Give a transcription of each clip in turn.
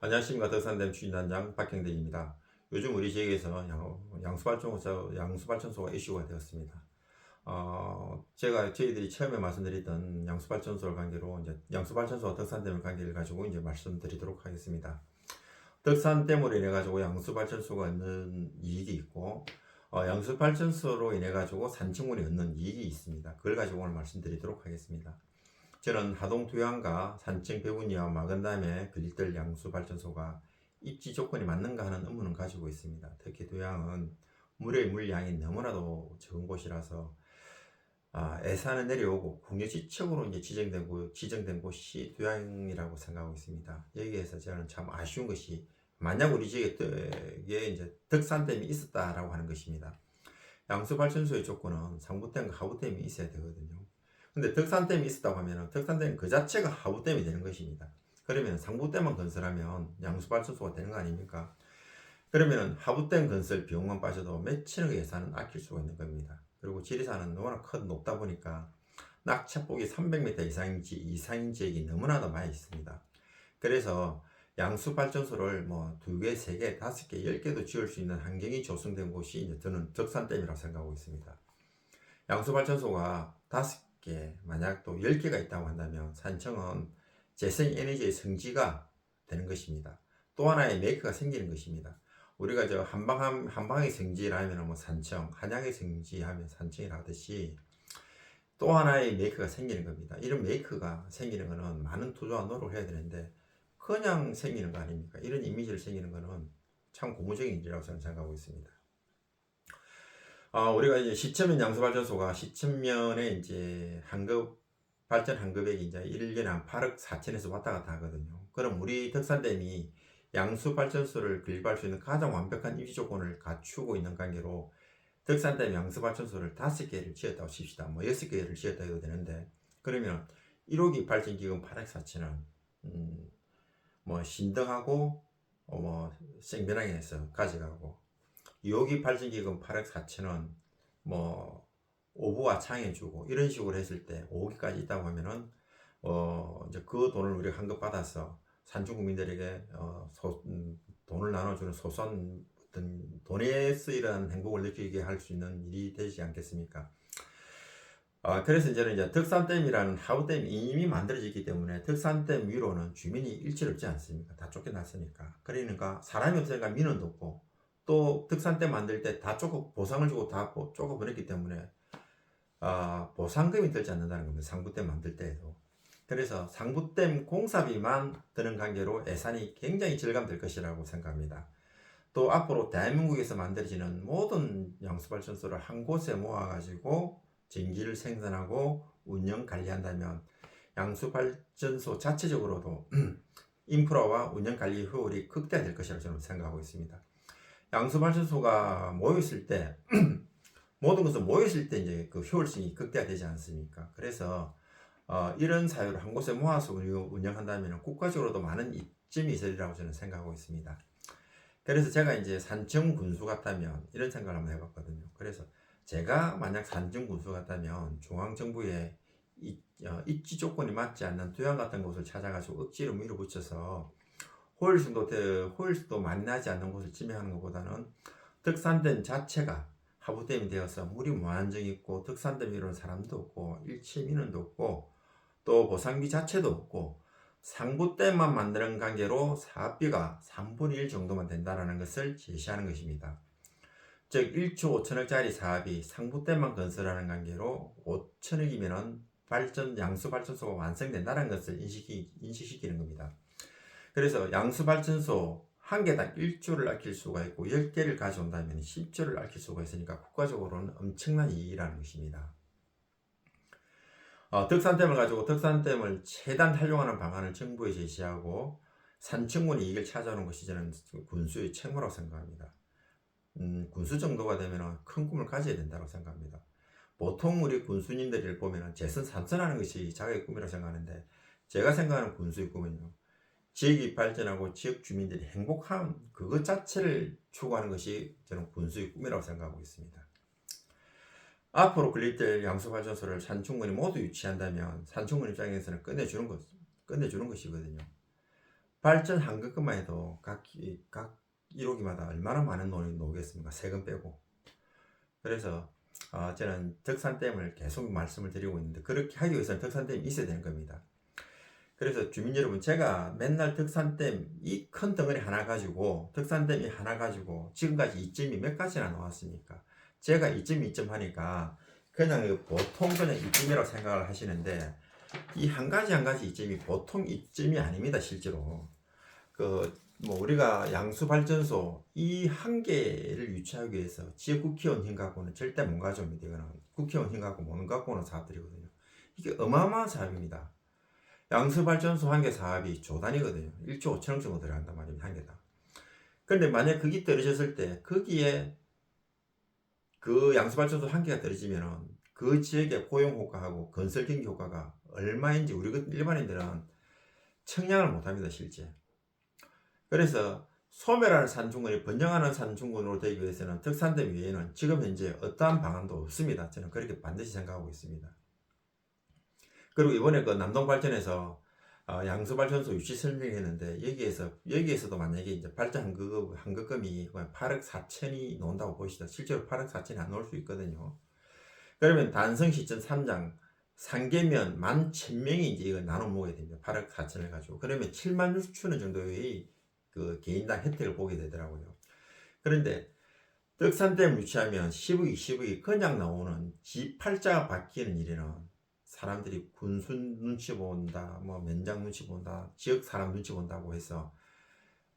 안녕하십니까. 덕산댐 추진단장 박경대입니다. 요즘 우리 지역에서 양수발전소가 이슈가 되었습니다. 제가 저희들이 처음에 말씀드렸던 양수발전소를 관계로 이제 양수발전소와 덕산댐을 관계를 가지고 이제 말씀드리도록 하겠습니다. 덕산댐으로 인해 가지고 양수발전소가 얻는 이익이 있고, 양수발전소로 인해 가지고 산청군이 얻는 이익이 있습니다. 그걸 가지고 오늘 말씀드리도록 하겠습니다. 저는 하동 투양과 산청 배분이와 마건담에 건립될 양수발전소가 입지 조건이 맞는가 하는 의문을 가지고 있습니다. 특히 투양은 물의 물량이 너무나도 적은 곳이라서 애산은 내려오고 공유지척으로 이제 지정된 곳이 투양이라고 생각하고 있습니다. 여기에서 저는 참 아쉬운 것이 만약 우리 지역에 이제 덕산댐이 있었다라고 하는 것입니다. 양수발전소의 조건은 상부댐과 하부댐이 있어야 되거든요. 근데 덕산댐이 있었다고 하면 덕산댐 그 자체가 하부댐이 되는 것입니다. 그러면 상부댐만 건설하면 양수발전소가 되는 거 아닙니까? 그러면 하부댐 건설 비용만 빠져도 몇천억의 예산은 아낄 수가 있는 겁니다. 그리고 지리산은 워낙 높다 보니까 낙차폭이 300m 이상인 지역이 너무나도 많이 있습니다. 그래서 양수발전소를 뭐 2개, 3개, 5개, 10개도 지을 수 있는 환경이 조성된 곳이 이제 저는 덕산댐이라고 생각하고 있습니다. 양수발전소가 5개, 만약 또 10개가 있다고 한다면 산청은 재생에너지의 성지가 되는 것입니다. 또 하나의 메이커가 생기는 것입니다. 우리가 저 한방의 성지라면 뭐 산청, 한양의 성지하면 산청이라 하듯이 또 하나의 메이커가 생기는 겁니다. 이런 메이커가 생기는 것은 많은 투자와 노력을 해야 되는데 그냥 생기는 거 아닙니까? 이런 이미지를 생기는 것은 참 고무적인 일이라고 저는 생각하고 있습니다. 우리가 이제 시첨면 양수발전소가 시첨면에 이제 발전 환급액이 이제 1년에 한 8억 4천에서 왔다 갔다 하거든요. 그럼 우리 덕산댐이 양수발전소를 구입할 수 있는 가장 완벽한 입지 조건을 갖추고 있는 관계로 덕산댐 양수발전소를 5개를 지었다고 칩시다. 뭐 6개를 지었다 해도 되는데, 그러면 1호기 발전기금 8억 4천은 뭐 신등하고 뭐 생변항에서 가져가고, 2호기 발전기금 8억 4천원 뭐 오부와 창해주고 이런 식으로 했을 때 5호기까지 있다고 하면은 이제 그 돈을 우리가 환급 받아서 산중 국민들에게 돈을 나눠주는 소소한 어떤 돈에 쓰이는 행복을 느끼게 할 수 있는 일이 되지 않겠습니까? 그래서 이제 덕산댐이라는 하부댐이 이미 만들어졌기 때문에 덕산댐 위로는 주민이 일치를 없지 않습니까? 다 쫓겨났으니까. 그러니까 사람이 없으니까 민원도 없고, 또 덕산댐 만들 때 다 보상을 주고 다 쪼개 보냈기 때문에 보상금이 들지 않는다는 겁니다. 상부댐 만들 때에도. 그래서 상부댐 공사비만 드는 관계로 예산이 굉장히 절감될 것이라고 생각합니다. 또 앞으로 대한민국에서 만들어지는 모든 양수발전소를 한 곳에 모아가지고 전기를 생산하고 운영 관리한다면 양수발전소 자체적으로도 인프라와 운영 관리 효율이 극대화될 것이라고 저는 생각하고 있습니다. 양수발전소가 모였을 때 모든 것은 모였을 때 이제 그 효율성이 극대화되지 않습니까? 그래서 이런 사유를 한 곳에 모아서 운영한다면 국가적으로도 많은 이점이 있으리라고 저는 생각하고 있습니다. 그래서 제가 이제 산청 군수 같다면 이런 생각을 한번 해봤거든요. 그래서 제가 만약 산청 군수 같다면 중앙정부의 입지 조건이 맞지 않는 토양 같은 곳을 찾아가지고 억지로 밀어붙여서 호일수도 많이 나지 않는 곳을 지명하는 것보다는 덕산댐 자체가 하부댐이 되어서 물이 무한정 있고 덕산댐 위로는 사람도 없고 일체 민원도 없고 또 보상비 자체도 없고 상부댐만 만드는 관계로 사업비가 3분의 1 정도만 된다는 것을 제시하는 것입니다. 즉 1조 5천억짜리 사업이 상부댐만 건설하는 관계로 5천억이면 양수발전소가 완성된다는 것을 인식시키는 겁니다. 그래서 양수발전소 한 개당 1조를 아낄 수가 있고 10개를 가져온다면 10조를 아낄 수가 있으니까 국가적으로는 엄청난 이익이라는 것입니다. 덕산댐을 가지고 덕산댐을 최대한 활용하는 방안을 정부에 제시하고 산청군이 이익을 찾아오는 것이 저는 군수의 책무라고 생각합니다. 군수 정도가 되면 큰 꿈을 가져야 된다고 생각합니다. 보통 우리 군수님들을 보면 재선 삼선하는 것이 자기의 꿈이라고 생각하는데, 제가 생각하는 군수의 꿈은요, 지역이 발전하고 지역 주민들이 행복한 그것 자체를 추구하는 것이 저는 군수의 꿈이라고 생각하고 있습니다. 앞으로 건립될 양수발전소를 산청군이 모두 유치한다면 산청군 입장에서는 끝내주는 것이거든요. 발전 한급금만 해도 각 1호기마다 얼마나 많은 돈이 나오겠습니까? 세금 빼고. 그래서 저는 덕산댐을 계속 말씀을 드리고 있는데, 그렇게 하기 위해서는 덕산댐이 있어야 되는 겁니다. 그래서 주민 여러분, 제가 맨날 덕산댐 이 큰 덩어리 하나 가지고, 덕산댐이 하나 가지고 지금까지 이점이 몇 가지나 나왔습니까? 제가 이점 하니까 그냥 보통 그냥 이점이라고 생각을 하시는데, 이 한 가지 한 가지 이점이 보통 이점이 아닙니다. 실제로 우리가 양수 발전소 이 한 개를 유치하기 위해서 지역 국회의원 힘 갖고는 절대 못 가져옵니다. 이거는 국회의원 힘 갖고 못 갖고 오는 사업들이거든요. 이게 어마어마한 사업입니다. 양수 발전소 한 개 사업이 조 단위거든요. 1조 5천억 정도 들어간단 말입니다. 한 개당. 그런데 만약 그게 떨어졌을 때, 거기에 그 양수 발전소 한 개가 떨어지면은 그 지역의 고용 효과하고 건설 경기 효과가 얼마인지 우리 일반인들은 청량을 못 합니다. 실제. 그래서 소멸하는 산중군이 번영하는 산중군으로 되기 위해서는 덕산댐 외에는 지금 현재 어떠한 방안도 없습니다. 저는 그렇게 반드시 생각하고 있습니다. 그리고 이번에 그 남동발전에서 양수발전소 유치 설명했는데, 여기에서도 만약에 이제 발전 한급금이 8억 4천이 나온다고 보시다. 실제로 8억 4천이 안 나올 수 있거든요. 그러면 단성시청 3장 상계면 11,000명이 이제 이거 나눠 먹어야 됩니다. 8억 4천을 가지고. 그러면 7만 6천 정도의 그 개인당 혜택을 보게 되더라고요. 그런데 덕산댐 유치하면 10억, 20억이 그냥 나오는 지 팔자가 바뀌는 일에는 사람들이 군수 눈치 본다, 뭐 면장 눈치 본다, 지역 사람 눈치 본다고 해서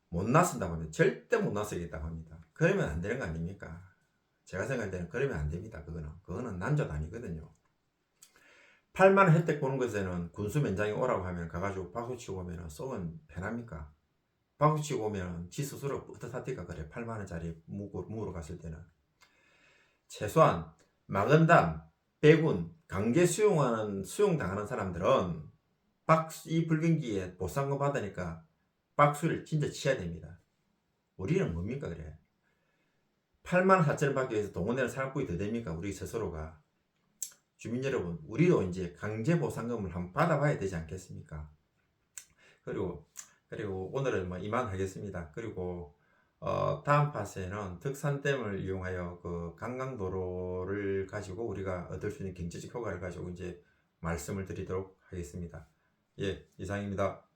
못 나선다고 합니다. 절대 못 나서겠다고 합니다. 그러면 안 되는 거 아닙니까? 제가 생각할 때는 그러면 안 됩니다. 그거는 난조도 아니거든요. 8만원 혜택 보는 것에는 군수 면장이 오라고 하면 가가지고 박수치고 오면 속은 편합니까? 박수치고 오면 지 스스로 뿌듯하니까 그래. 8만원짜리 묵으러 갔을 때는. 최소한 마건담, 배군, 강제 수용당하는 사람들은 이 불경기에 보상금 받으니까 박수를 진짜 치야 됩니다. 우리는 뭡니까 그래? 8만 4천원 받기 위해서 동원되는 사람꾼이 더 됩니까? 우리 스스로가. 주민 여러분, 우리도 이제 강제 보상금을 한번 받아봐야 되지 않겠습니까? 그리고 오늘은 뭐 이만 하겠습니다. 그리고 다음 파트에는 덕산댐을 이용하여 그 관광도로를 가지고 우리가 얻을 수 있는 경제적 효과를 가지고 이제 말씀을 드리도록 하겠습니다. 예, 이상입니다.